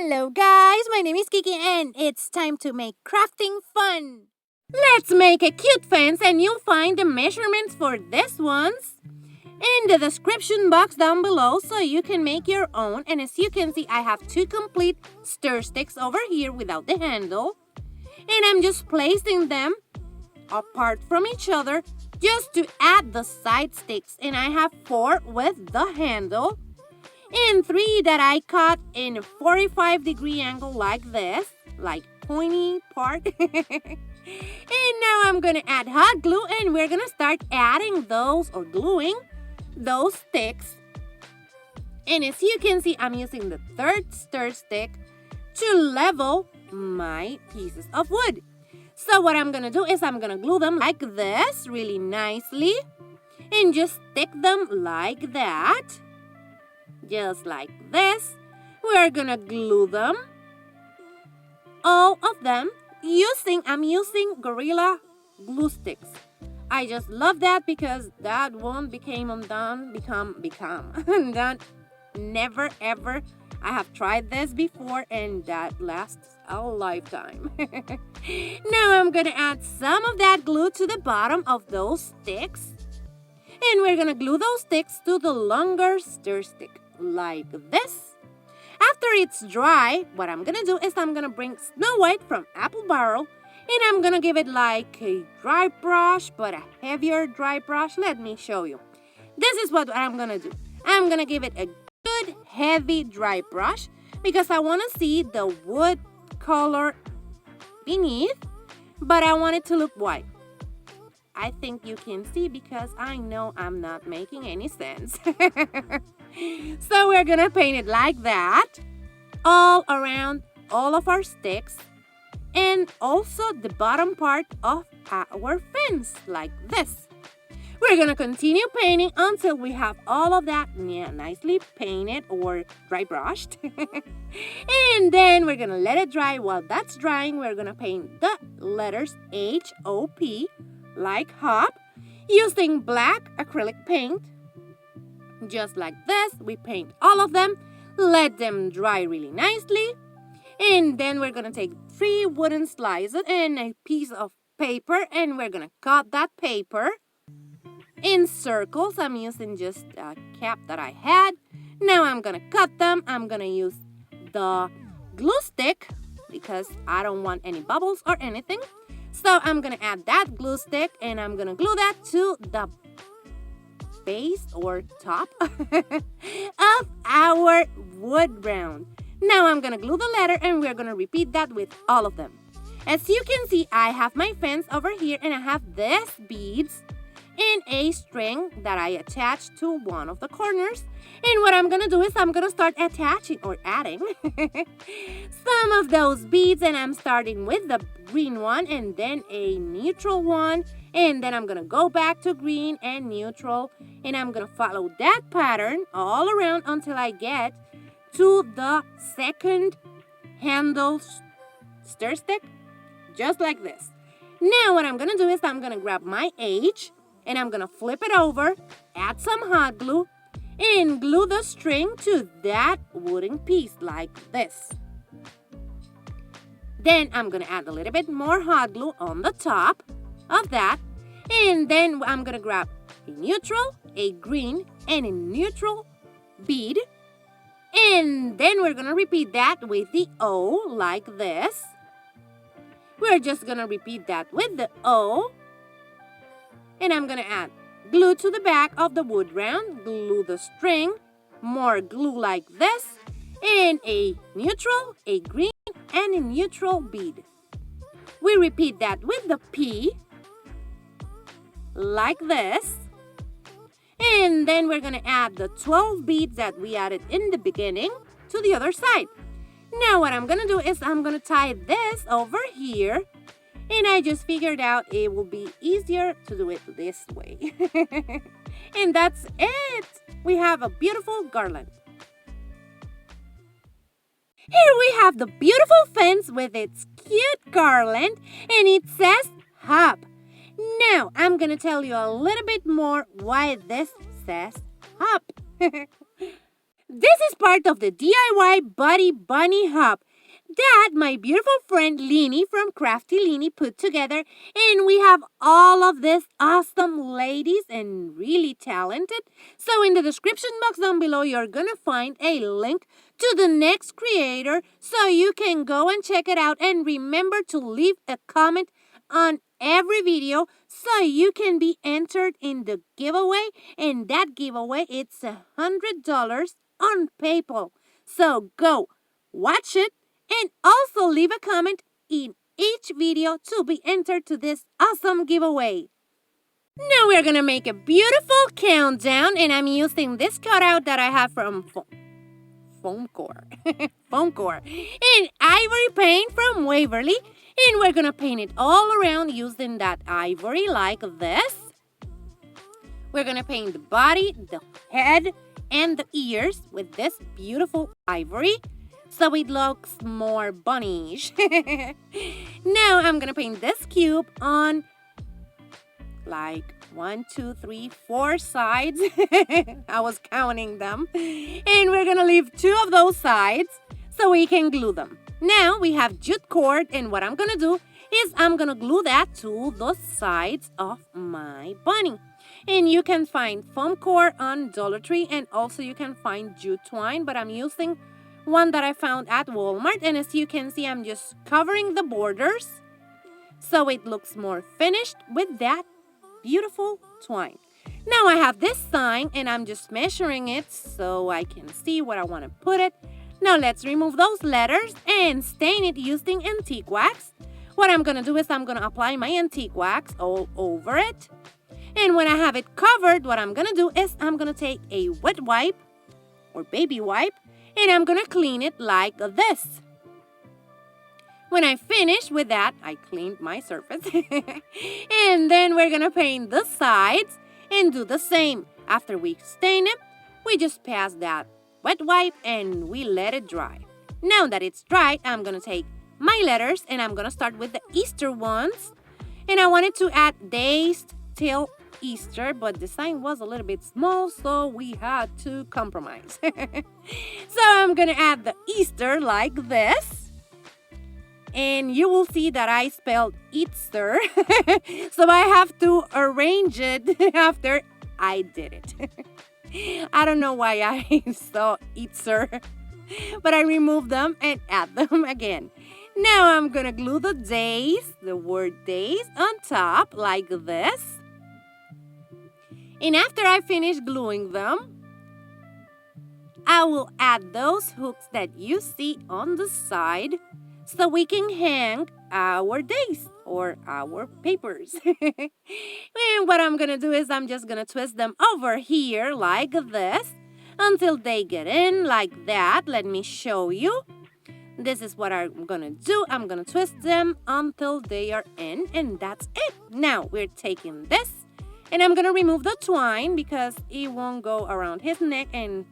Hello guys, my name is Kiki and it's time to make crafting fun. Let's make a cute fence and you'll find the measurements for these ones in the description box down below so you can make your own. And as you can see, I have two complete stir sticks over here without the handle. And I'm just placing them apart from each other just to add the side sticks. And I have 4 with the handle. And 3 that I cut in a 45-degree angle like this, like pointy part. And now I'm gonna add hot glue and we're gonna start adding those or gluing those sticks. And as you can see, I'm using the 3rd stir stick to level my pieces of wood. So what I'm gonna do is I'm gonna glue them like this really nicely and just stick them like that. Just like this. We're gonna glue them, all of them, I'm using Gorilla glue sticks. I just love that because that won't become done. Never ever. I have tried this before and that lasts a lifetime. Now I'm gonna add some of that glue to the bottom of those sticks. And we're gonna glue those sticks to the longer stir stick. Like this. After it's dry, what I'm gonna do is I'm gonna bring Snow White from Apple Barrel and I'm gonna give it like a dry brush, but a heavier dry brush. Let me show you. This is what I'm gonna do. I'm gonna give it a good heavy dry brush because I wanna see the wood color beneath, but I want it to look white. I think you can see because I know I'm not making any sense. So we're gonna paint it like that all around all of our sticks and also the bottom part of our fence like this. We're gonna continue painting until we have all of that nicely painted or dry brushed. And then we're gonna let it dry. While that's drying, we're gonna paint the letters H-O-P like hop using black acrylic paint. Just like this, we paint all of them, let them dry really nicely, and then we're gonna take 3 wooden slices and a piece of paper and we're gonna cut that paper in circles. I'm using just a cap that I had. Now I'm gonna cut them. I'm gonna use the glue stick because I don't want any bubbles or anything. So I'm gonna add that glue stick and I'm gonna glue that to the base or top of our wood round. Now I'm gonna glue the letter and we're gonna repeat that with all of them. As you can see, I have my fence over here and I have these beads in a string that I attached to one of the corners. And what I'm gonna do is I'm gonna start attaching or adding some of those beads, and I'm starting with the green one and then a neutral one, and then I'm gonna go back to green and neutral, and I'm gonna follow that pattern all around until I get to the 2nd handle stir stick, just like this. Now what I'm gonna do is I'm gonna grab my H and I'm gonna flip it over, add some hot glue, and glue the string to that wooden piece like this. Then I'm gonna add a little bit more hot glue on the top of that, and then I'm gonna grab a neutral, a green, and a neutral bead, and then we're gonna repeat that with the O like this. We're just gonna repeat that with the O. And I'm gonna add glue to the back of the wood round, glue the string, more glue like this, and a neutral, a green, and a neutral bead. We repeat that with the P, like this. And then we're gonna add the 12 beads that we added in the beginning to the other side. Now what I'm gonna do is I'm gonna tie this over here. And I just figured out it will be easier to do it this way. And that's it. We have a beautiful garland. Here we have the beautiful fence with its cute garland and it says hop. Now I'm going to tell you a little bit more why this says hop. This is part of the DIY Buddy Bunny Hub that my beautiful friend Leeny from Krafty Leeny put together, and we have all of these awesome ladies and really talented. So in the description box down below, you're gonna find a link to the next creator so you can go and check it out. And remember to leave a comment on every video so you can be entered in the giveaway, and that giveaway it's $100 on PayPal. So go watch it and also leave a comment in each video to be entered to this awesome giveaway. Now we're gonna make a beautiful countdown, and I'm using this cutout that I have from Foam Core and ivory paint from Waverly, and we're gonna paint it all around using that ivory like this. We're gonna paint the body, the head, and the ears with this beautiful ivory so it looks more bunnish. Now I'm gonna paint this cube on like 1, 2, 3, 4 sides. I was counting them. And we're gonna leave 2 of those sides so we can glue them. Now we have jute cord, and what I'm gonna do is I'm gonna glue that to the sides of my bunny. And you can find foam core on Dollar Tree, and also you can find jute twine, but I'm using one that I found at Walmart. And as you can see, I'm just covering the borders so it looks more finished with that beautiful twine. Now I have this sign, and I'm just measuring it so I can see where I want to put it. Now let's remove those letters and stain it using antique wax. What I'm going to do is I'm going to apply my antique wax all over it. And when I have it covered, what I'm going to do is I'm going to take a wet wipe or baby wipe, and I'm going to clean it like this. When I finish with that, I cleaned my surface. And then we're going to paint the sides and do the same. After we stain it, we just pass that wet wipe and we let it dry. Now that it's dried, I'm going to take my letters and I'm going to start with the Easter ones. And I wanted to add days till Easter, but the sign was a little bit small, so we had to compromise. So I'm going to add the Easter like this. And you will see that I spelled Easter. So I have to arrange it after I did it. I don't know why I saw Easter, but I removed them and add them again. Now I'm gonna glue the days, the word days, on top like this. And after I finish gluing them, I will add those hooks that you see on the side so we can hang our days or our papers. And what I'm gonna do is I'm just gonna twist them over here like this until they get in like that. Let me show you. This is what I'm gonna do. I'm gonna twist them until they are in, and that's it. Now we're taking this and I'm gonna remove the twine because it won't go around his neck and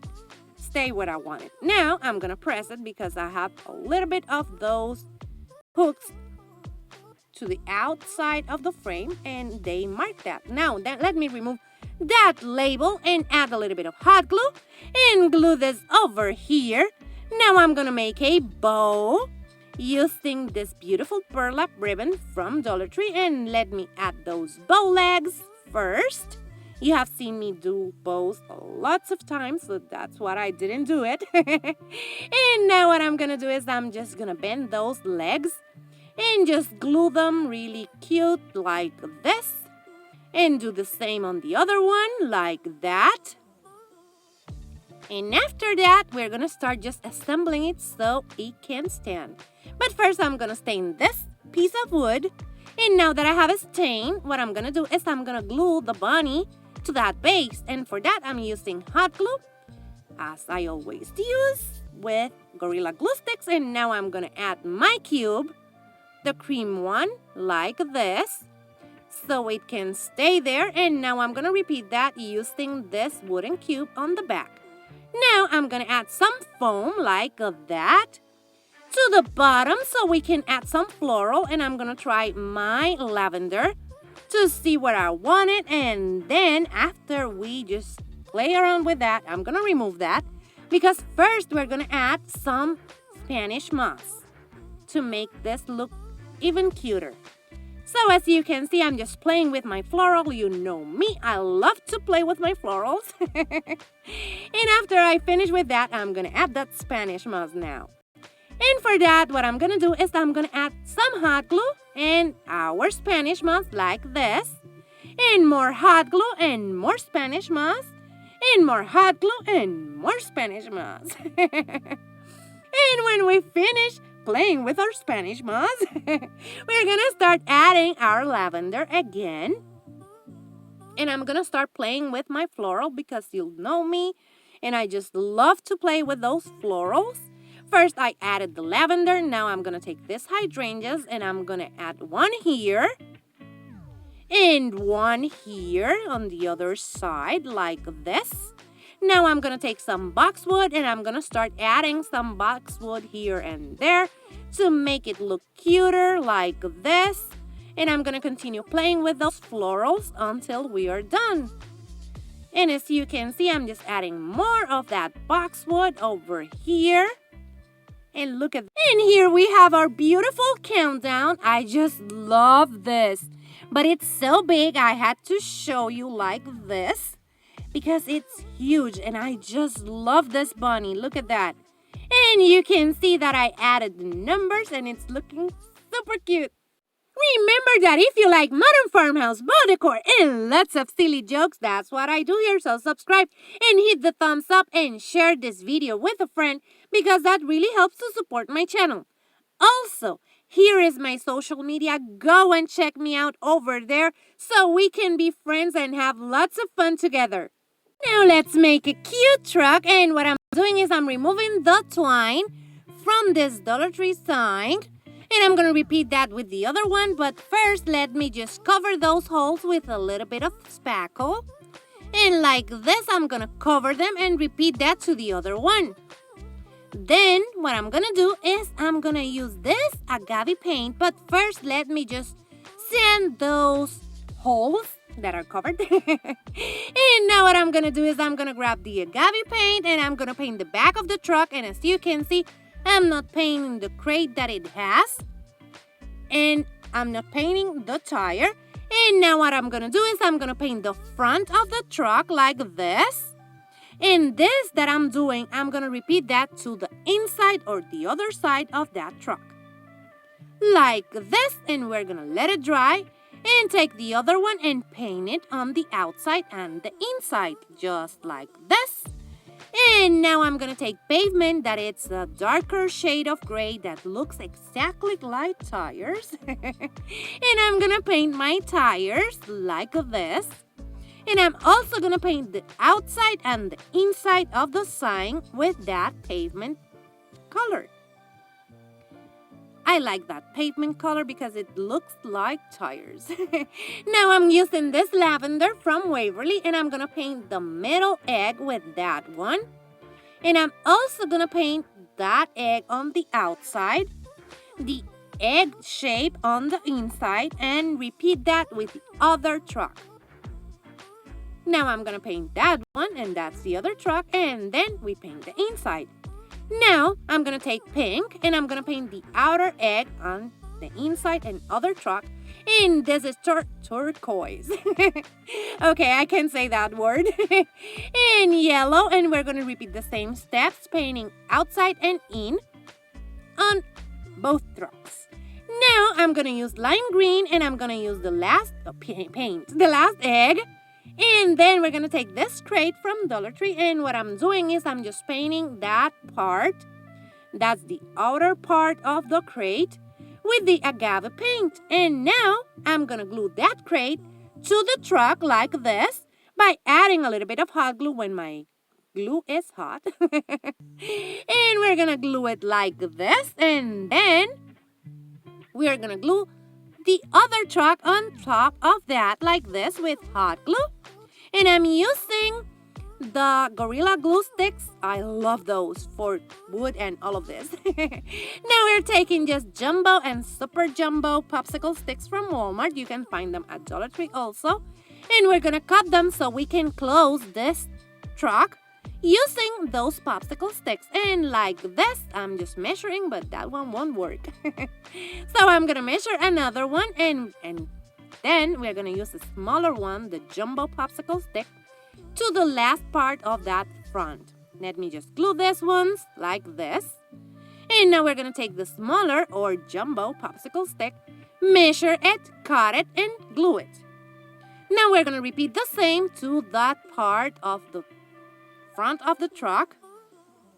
stay where I want it. Now I'm gonna press it because I have a little bit of those hooks to the outside of the frame and they mark that. Now then, let me remove that label and add a little bit of hot glue and glue this over here. Now I'm gonna make a bow using this beautiful burlap ribbon from Dollar Tree, and let me add those bow legs first. You have seen me do bows lots of times, so that's why I didn't do it. And now what I'm gonna do is I'm just gonna bend those legs and just glue them really cute like this. And do the same on the other one like that. And after that, we're gonna start just assembling it so it can stand. But first, I'm gonna stain this piece of wood. And now that I have a stain, what I'm gonna do is I'm gonna glue the bunny to that base. And for that, I'm using hot glue, as I always use, with Gorilla Glue Sticks. And now I'm gonna add my cube, the cream one, like this, so it can stay there. And now I'm gonna repeat that using this wooden cube on the back. Now I'm gonna add some foam like that to the bottom so we can add some floral, and I'm gonna try my lavender to see where I want it. And then after we just play around with that, I'm gonna remove that. Because first we're gonna add some Spanish moss to make this look even cuter. So as you can see, I'm just playing with my floral. You know me, I love to play with my florals. And after I finish with that, I'm gonna add that Spanish moss now. And for that, what I'm gonna do is I'm gonna add some hot glue and our Spanish moss like this. And more hot glue and more Spanish moss. And more hot glue and more Spanish moss. And when we finish playing with our Spanish moss, we're gonna start adding our lavender again. And I'm gonna start playing with my floral because you know me and I just love to play with those florals. First I added the lavender. Now I'm gonna take this hydrangeas and I'm gonna add one here and one here on the other side like this. Now I'm gonna take some boxwood and I'm gonna start adding some boxwood here and there to make it look cuter like this. And I'm gonna continue playing with those florals until we are done. And as you can see, I'm just adding more of that boxwood over here. And look at that. And here we have our beautiful countdown. I just love this. But it's so big, I had to show you like this because it's huge and I just love this bunny. Look at that. And you can see that I added the numbers and it's looking super cute. Remember that if you like modern farmhouse, bow decor, and lots of silly jokes, that's what I do here. So subscribe and hit the thumbs up and share this video with a friend because that really helps to support my channel. Also, here is my social media. Go and check me out over there so we can be friends and have lots of fun together. Now let's make a cute truck, and what I'm doing is I'm removing the twine from this Dollar Tree sign. And I'm going to repeat that with the other one, but first let me just cover those holes with a little bit of spackle. And like this, I'm going to cover them and repeat that to the other one. Then what I'm going to do is I'm going to use this agave paint, but first let me just sand those holes that are covered. And now what I'm going to do is I'm going to grab the agave paint and I'm going to paint the back of the truck. And as you can see, I'm not painting the crate that it has. And I'm not painting the tire. And now what I'm going to do is I'm going to paint the front of the truck like this. And this that I'm doing, I'm going to repeat that to the inside or the other side of that truck. Like this. And we're going to let it dry. And take the other one and paint it on the outside and the inside. Just like this. And now I'm going to take pavement that it's a darker shade of gray that looks exactly like tires. And I'm going to paint my tires like this. And I'm also going to paint the outside and the inside of the sign with that pavement color. I like that pavement color because it looks like tires. Now I'm using this lavender from Waverly and I'm going to paint the middle egg with that one. And I'm also going to paint that egg on the outside, the egg shape on the inside, and repeat that with the other truck. Now I'm going to paint that one and that's the other truck, and then we paint the inside. Now, I'm going to take pink and I'm going to paint the outer egg on the inside and other truck. And this is turquoise. Okay, I can say that word. And yellow, and we're going to repeat the same steps, painting outside and in on both trucks. Now, I'm going to use lime green and I'm going to use the last the last egg. And then we're going to take this crate from Dollar Tree, and what I'm doing is I'm just painting that part. That's the outer part of the crate with the agave paint. And now I'm going to glue that crate to the truck like this by adding a little bit of hot glue when my glue is hot. And we're going to glue it like this, and then we're going to glue the other truck on top of that like this with hot glue. And I'm using the Gorilla Glue sticks. I love those for wood and all of this. Now we're taking just jumbo and super jumbo popsicle sticks from Walmart. You can find them at Dollar Tree also. And we're going to cut them so we can close this truck using those popsicle sticks. And like this, I'm just measuring, but that one won't work. So I'm gonna measure another one, and then we're gonna use a smaller one, the jumbo popsicle stick, to the last part of that front. Let me just glue this ones like this. And now we're gonna take the smaller or jumbo popsicle stick, measure it, cut it, and glue it. Now we're gonna repeat the same to that part of the front of the truck,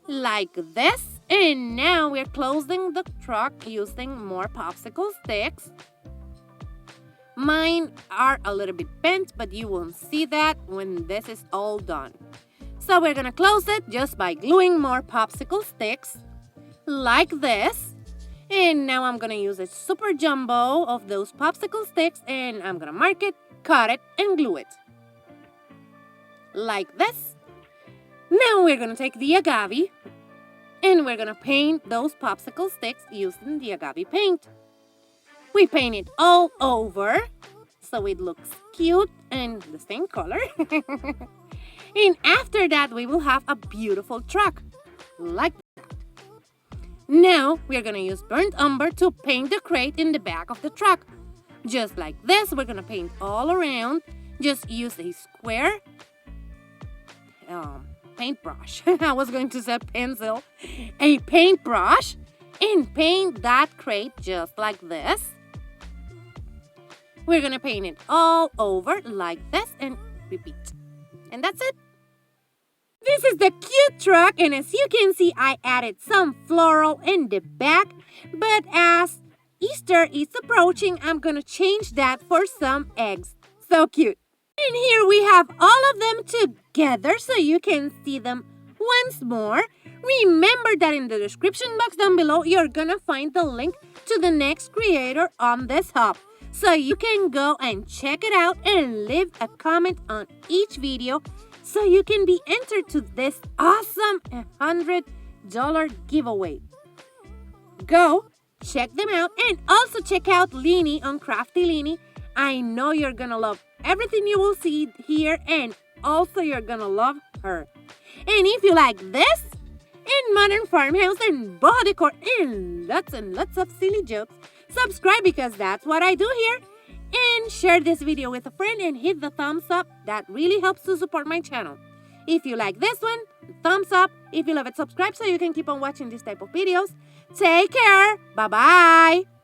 like this. And now we're closing the truck using more popsicle sticks. Mine are a little bit bent, but you won't see that when this is all done. So we're gonna close it just by gluing more popsicle sticks, like this. And now I'm gonna use a super jumbo of those popsicle sticks, and I'm gonna mark it, cut it, and glue it. Like this. Now we're gonna take the agave, and we're gonna paint those popsicle sticks using the agave paint. We paint it all over so it looks cute and the same color. And after that, we will have a beautiful truck, like that. Now, we're gonna use burnt umber to paint the crate in the back of the truck. Just like this, we're gonna paint all around. Just use a square paintbrush. I was going to say pencil. A paintbrush, and paint that crate just like this. We're gonna paint it all over like this and repeat. And that's it. This is the cute truck, and as you can see, I added some floral in the back. But as Easter is approaching, I'm gonna change that for some eggs. So cute. And here we have all of them together so you can see them once more. Remember that in the description box down below, you're gonna find the link to the next creator on this hub. So you can go and check it out and leave a comment on each video so you can be entered to this awesome $100 giveaway. Go check them out, and also check out Leeny on Krafty Leeny. I know you're gonna love everything you will see here, and also you're gonna love her. And if you like this and modern farmhouse and boho decor and lots of silly jokes, subscribe because that's what I do here. And share this video with a friend and hit the thumbs up. That really helps to support my channel. If you like this one, thumbs up. If you love it, subscribe so you can keep on watching this type of videos. Take care. Bye-bye.